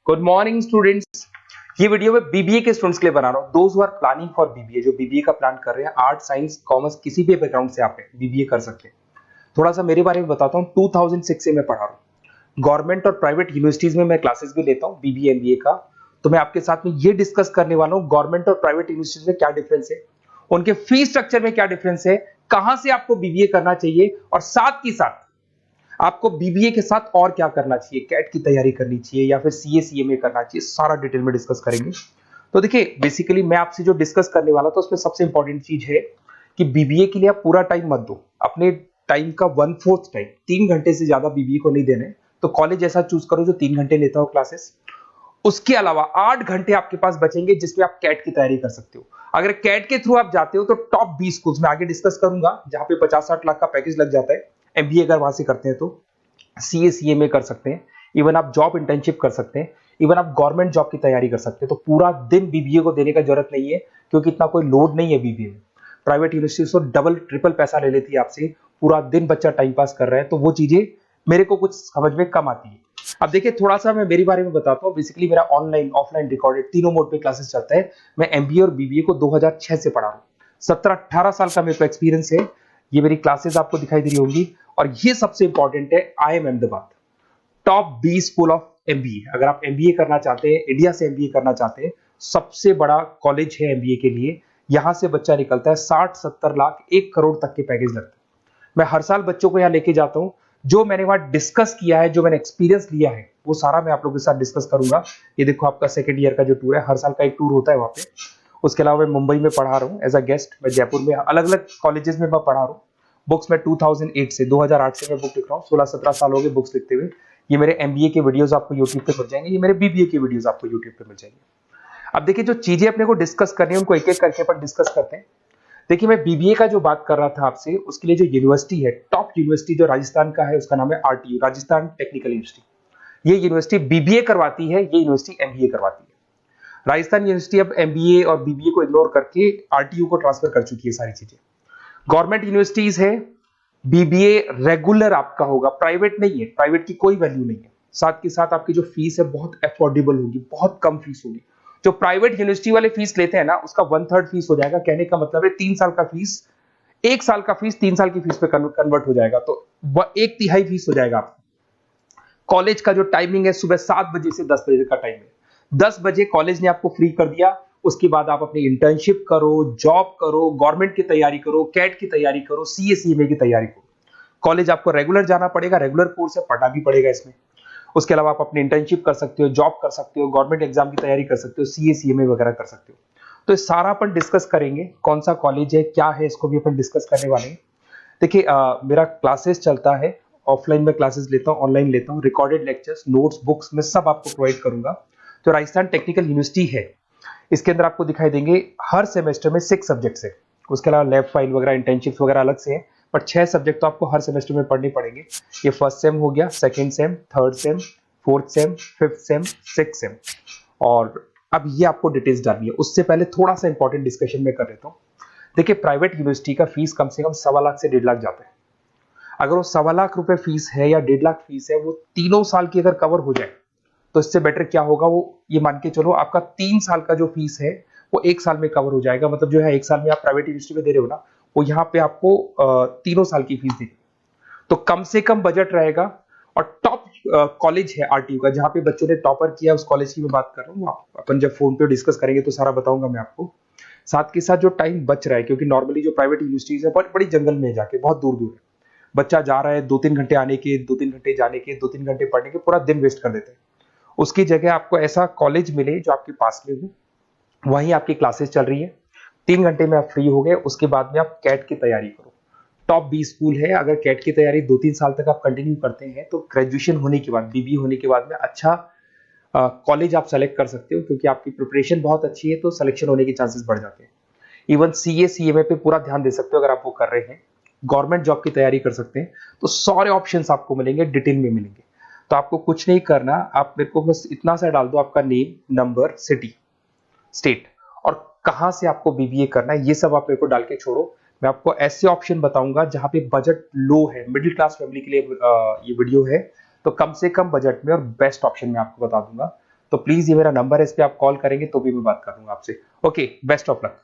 Good morning students. ये video मैं BBA के स्टूडेंट्स के लिए बना रहा हूँ। Those who are planning for BBA, जो बीबीए का प्लान कर रहे हैं, आर्ट साइंस कॉमर्स किसी भी बैकग्राउंड से आप बीबीए कर सकते हैं। थोड़ा सा मेरे बारे में बताता हूँ। 2006 से मैं पढ़ा रहा हूँ। गवर्नमेंट और प्राइवेट यूनिवर्सिटीज में मैं क्लासेस भी लेता हूँ बीबीए एमबीए का। तो मैं आपके साथ में ये डिस्कस करने वाला हूँ गवर्नमेंट और प्राइवेट यूनिवर्सिटीज में क्या डिफरेंस है, उनके फीस स्ट्रक्चर में क्या डिफरेंस है, कहां से आपको बीबीए करना चाहिए और साथ ही साथ आपको बीबीए के साथ और क्या करना चाहिए, कैट की तैयारी करनी चाहिए या फिर सीए सीएमए करना चाहिए, सारा डिटेल में डिस्कस करेंगे। तो देखिए, बेसिकली मैं आपसे जो डिस्कस करने वाला था उसमें सबसे इंपॉर्टेंट चीज है कि बीबीए के लिए आप पूरा टाइम मत दो। अपने टाइम का 1/4 टाइम, 3 घंटे से ज्यादा बीबीए को नहीं देने। तो कॉलेज ऐसा चूज करो जो 3 घंटे लेता हो क्लासेस। उसके अलावा 8 घंटे आपके पास बचेंगे जिसमें आप कैट की तैयारी कर सकते हो। अगर कैट के थ्रू आप जाते हो तो टॉप 20 स्कूल्स में आगे डिस्कस करूंगा, जहां पे 50-60 लाख का पैकेज लग जाता है। एमबीए अगर वहां से करते हैं तो सीए सीएमए कर सकते हैं। इवन आप जॉब इंटर्नशिप कर सकते हैं। इवन आप गवर्नमेंट जॉब की तैयारी कर सकते हैं। तो पूरा दिन बीबीए को देने का जरूरत नहीं है, क्योंकि इतना कोई लोड नहीं है बीबीए में। प्राइवेट यूनिवर्सिटी तो डबल ट्रिपल पैसा ले लेती है आपसे। पूरा दिन बच्चा टाइम पास कर रहा है, तो वो चीजें मेरे को कुछ समझ में कम आती है। अब देखिए, थोड़ा सा मैं मेरे बारे में बताता हूँ। बेसिकली मेरा ऑनलाइन ऑफलाइन रिकॉर्डेड तीनों मोड पे क्लासेस चलता है। मैं एमबीए और बीबीए को 2006 से पढ़ा रहा हूँ। 17-18 साल का मेरे को एक्सपीरियंस है। ये मेरी क्लासेस आपको दिखाई दे रही होंगी। और ये सबसे इंपॉर्टेंट है, IIM Ahmedabad top 20 school of MBA. अगर आप एमबीए करना चाहते हैं, इंडिया से एमबीए करना चाहते हैं, सबसे बड़ा कॉलेज है एमबीए के लिए। यहां से बच्चा निकलता है 60-70 लाख 1 करोड़ तक के पैकेज लगते हैं। मैं हर साल बच्चों को यहाँ लेके जाता हूँ। जो मैंने वहां डिस्कस किया है, जो मैंने एक्सपीरियंस लिया है, वो सारा मैं आप लोगों के साथ डिस्कस करूंगा। ये देखो, आपका सेकंड ईयर का जो टूर है, हर साल का एक टूर होता है वहां पे। उसके अलावा मैं मुंबई में पढ़ा रहा हूँ एज अ गेस्ट। मैं जयपुर में अलग अलग कॉलेजेस में मैं पढ़ा रहा हूँ। बुक्स में 2008 से मैं बुक लिख रहा हूँ। 16-17 साल हो गए बुक्स लिखते हुए। ये मेरे एमबीए के वीडियोस आपको यूट्यूब पे मिल जाएंगे। ये मेरे बीबीए के वीडियोस आपको यूट्यूब पे मिल जाएंगे। अब देखिए, जो चीजें अपने को डिस्कस करनी है उनको एक एक करके अपन डिस्कस करते हैं। देखिए, मैं बीबीए का जो बात कर रहा था आपसे, उसके लिए जो यूनिवर्सिटी है, टॉप यूनिवर्सिटी जो राजस्थान का है, उसका नाम है आरटीयू, राजस्थान टेक्निकल यूनिवर्सिटी। ये यूनिवर्सिटी बीबीए करवाती है, ये यूनिवर्सिटी एमबीए करवाती है। राजस्थान यूनिवर्सिटी अब एमबीए और बीबीए को इग्नोर करके आरटीयू को ट्रांसफर कर चुकी है सारी चीजें। गवर्नमेंट यूनिवर्सिटीज है। बीबीए रेगुलर आपका होगा, प्राइवेट नहीं है। प्राइवेट की कोई वैल्यू नहीं है। साथ के साथ आपकी जो फीस है बहुत अफोर्डेबल होगी, बहुत कम फीस होगी। जो प्राइवेट यूनिवर्सिटी वाले फीस लेते हैं ना, उसका 1/3 फीस हो जाएगा। कहने का मतलब है 3 साल का फीस, 1 साल का फीस 3 साल की फीस पे कन्वर्ट हो जाएगा। तो 1/3 फीस हो जाएगा आपका। कॉलेज का जो टाइमिंग है, सुबह 7 बजे से 10 बजे का टाइम है। 10 बजे कॉलेज ने आपको फ्री कर दिया। उसके बाद आप अपनी इंटर्नशिप करो, जॉब करो, गवर्नमेंट की तैयारी करो, कैट की तैयारी करो, सीए सीएमए की तैयारी करो। कॉलेज आपको रेगुलर जाना पड़ेगा, रेगुलर कोर्स है, पढ़ना भी पड़ेगा इसमें। उसके अलावा आप अपनी इंटर्नशिप कर सकते हो, जॉब कर सकते हो, गवर्नमेंट एग्जाम की तैयारी कर सकते हो, सीए सीएमए वगैरह कर सकते हो। तो ये सारा अपन डिस्कस करेंगे। कौन सा कॉलेज है, क्या है, इसको भी अपन डिस्कस करने वाले हैं। देखिए, मेरा क्लासेस चलता है। ऑफलाइन में क्लासेस लेता हूँ, ऑनलाइन लेता हूँ। रिकॉर्डेड लेक्चर्स, नोट्स, बुक्स में सब आपको प्रोवाइड करूंगा। तो राजस्थान टेक्निकल यूनिवर्सिटी है, इसके अंदर आपको दिखाई देंगे हर सेमेस्टर में 6 सब्जेक्ट्स है। उसके अलावा लैब फाइल वगैरह, इंटर्नशिप्स वगैरह अलग से है। पर 6 सब्जेक्ट तो आपको हर सेमेस्टर में पढ़ने पड़ेंगे। ये फर्स्ट सेम हो गया, second same, third same, fourth same, fifth sem, six same. और अब ये आपको डिटेल्स डालनी है। उससे पहले थोड़ा सा इंपॉर्टेंट डिस्कशन में कर लेता हूँ। देखिए, प्राइवेट यूनिवर्सिटी का फीस कम से कम 1.25 लाख से 1.5 लाख जाता है। अगर वो 1.25 लाख रुपए फीस है या 1.5 लाख फीस है, वो तीनों साल की अगर कवर हो जाए, तो इससे बेटर क्या होगा, वो ये मान के चलो आपका 3 साल का जो फीस है वो 1 साल में कवर हो जाएगा। मतलब जो है 1 साल में आप प्राइवेट यूनिवर्सिटी में दे रहे हो ना, वो यहाँ पे आपको तीनों साल की फीस देगी। तो कम से कम बजट रहेगा। और टॉप कॉलेज है आरटीयू का, जहां पे बच्चों ने टॉपर किया, उस कॉलेज की मैं बात कर रहा हूँ। अपन जब फोन पे डिस्कस करेंगे तो सारा बताऊंगा मैं आपको। साथ के साथ जो टाइम बच रहा है, क्योंकि नॉर्मली जो प्राइवेट यूनिवर्सिटीज है बहुत बड़ी जंगल में जाके, बहुत दूर दूर है, बच्चा जा रहा है 2-3 घंटे आने के, 2-3 घंटे जाने के, 2-3 घंटे पढ़ने के, पूरा दिन वेस्ट कर देते हैं। उसकी जगह आपको ऐसा कॉलेज मिले जो आपके पास में हो, वहीं आपकी क्लासेस चल रही है, 3 घंटे में आप फ्री हो गए। उसके बाद में आप कैट की तैयारी करो। टॉप 20 स्कूल है। अगर कैट की तैयारी 2-3 साल तक आप कंटिन्यू करते हैं, तो ग्रेजुएशन होने के बाद, बीबीए होने के बाद में अच्छा कॉलेज आप सेलेक्ट कर सकते हो, क्योंकि आपकी प्रिपरेशन बहुत अच्छी है, तो सिलेक्शन होने के चांसेस बढ़ जाते हैं। इवन सीए सीएमए पे पूरा ध्यान दे सकते हो अगर आप वो कर रहे हैं। गवर्नमेंट जॉब की तैयारी कर सकते हैं। तो सारे ऑप्शंस आपको मिलेंगे, डिटेल में मिलेंगे। तो आपको कुछ नहीं करना, आप मेरे को बस इतना सा डाल दो, आपका नेम, नंबर, सिटी, स्टेट और कहां से आपको बीबीए करना है, ये सब आप मेरे को डाल के छोड़ो। मैं आपको ऐसे ऑप्शन बताऊंगा जहां पे बजट लो है, मिडिल क्लास फैमिली के लिए ये वीडियो है। तो कम से कम बजट में और बेस्ट ऑप्शन मैं आपको बता दूंगा। तो प्लीज ये मेरा नंबर है, इस पे आप कॉल करेंगे तो भी मैं बात करूंगा आपसे। Okay, best of luck.